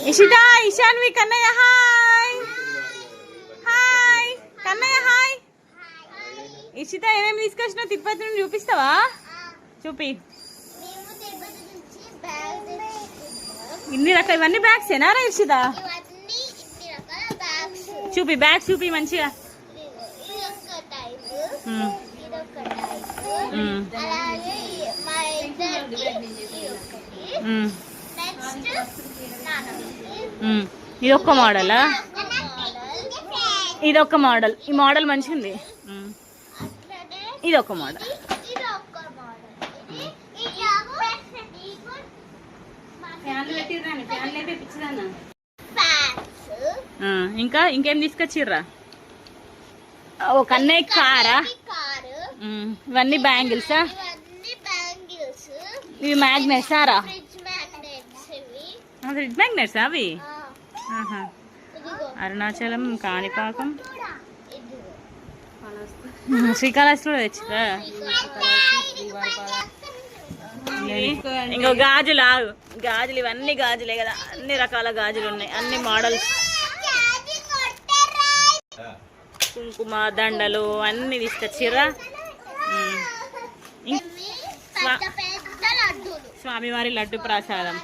Ishita Ishanvi Kannayya hi hi Kannayya hi. Ishita ఏమేమి తీసుకొచ్చినావు తిరుపతి నుండి చూపిస్తావా? చూపి. ఇన్ని రకాల ఇవన్నీ బ్యాగ్స్ ఏనారా ఇషిత? చూపి బ్యాగ్స్ చూపి మంచిగా. ఇది ఒక్క మోడలా? ఇది ఒక్క మోడల్. ఈ మోడల్ మంచిగా ఉంది. ఇది ఒక్క మోడల్. ఇంకా ఇంకేం తీసుకొచ్చిర్రా? ఓ కన్నయ్య కారా? ఇవన్నీ బ్యాంగిల్సా? ఇవి మ్యాగ్నెట్సారా? ఫ్రిడ్జ్ మ్యాగ్నెట్స్ అవి? అరుణాచలం, కాణిపాకం, శ్రీకాళహస్తిలో తెచ్చిరా? ఇంకో గాజులు ఆగు. గాజులు ఇవన్నీ గాజులే కదా, అన్ని రకాల గాజులు ఉన్నాయి, అన్ని మోడల్స్. కుంకుమ దండలు అన్ని తీసుకొచ్చిర్రా? స్వామివారి లడ్డు ప్రసాదం.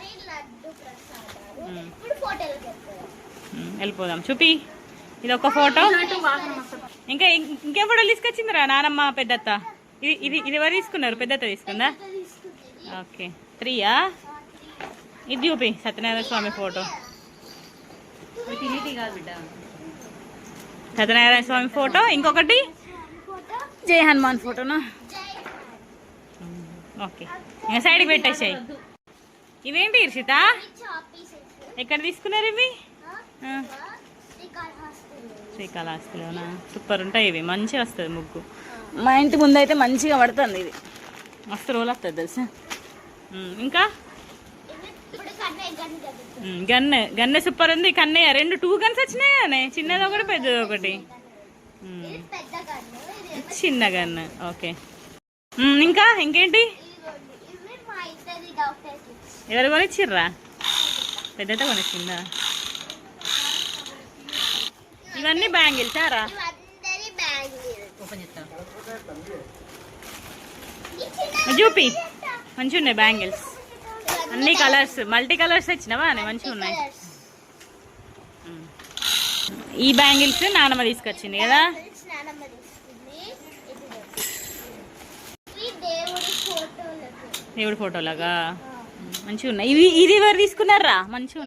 వెళ్ళిపోదాం. చూపి ఇది ఒక ఫోటో. ఇంకా ఇంకే ఫోటోలు తీసుకొచ్చిందిరా నానమ్మ పెద్దత్త? ఇది ఇది ఎవరు తీసుకున్నారు? పెద్దత్త తీసుకుందా? ఓకే 3యా? ఇది చూపి సత్యనారాయణ స్వామి ఫోటో. సత్యనారాయణ స్వామి ఫోటో. ఇంకొకటి జై హనుమాన్ ఫోటోనా? ఓకే ఇంకా సైడ్కి పెట్టేసాయి. ఇవేంటి ఇర్షిత? ఎక్కడ తీసుకున్నారు ఇవి? శ్రీకాళహస్తిలోనా? సూపర్ ఉంటాయి ఇవి, మంచిగా వస్తుంది ముగ్గు. మా ఇంటి ముందు అయితే మంచిగా పడుతుంది ఇది, మస్తు రోజులు వస్తుంది తెలుసా. ఇంకా గన్నె. గన్నె సూపర్ ఉంది. కన్నయ్య 2 గన్స్ వచ్చినాయి కానీ, చిన్నది ఒకటి పెద్దది ఒకటి. చిన్న గన్ను. ఓకే ఇంకా ఇంకేంటి? ఎవరు కొనిచ్చిర్రా? పెద్దత కొనిచ్చిందా? ఇవన్నీ బ్యాంగిల్స్ రా? చూపి మంచిగా ఉన్నాయి బ్యాంగిల్స్, అన్ని కలర్స్, మల్టీ కలర్స్ వచ్చినావా? మంచిగా ఉన్నాయి. ఈ బ్యాంగిల్స్ నానమ్మ తీసుకొచ్చింది కదా? దేవుడి ఫోటోలాగా మంచిగా ఉన్నాయి. ఇది ఎవరు తీసుకున్నారా? మంచిగా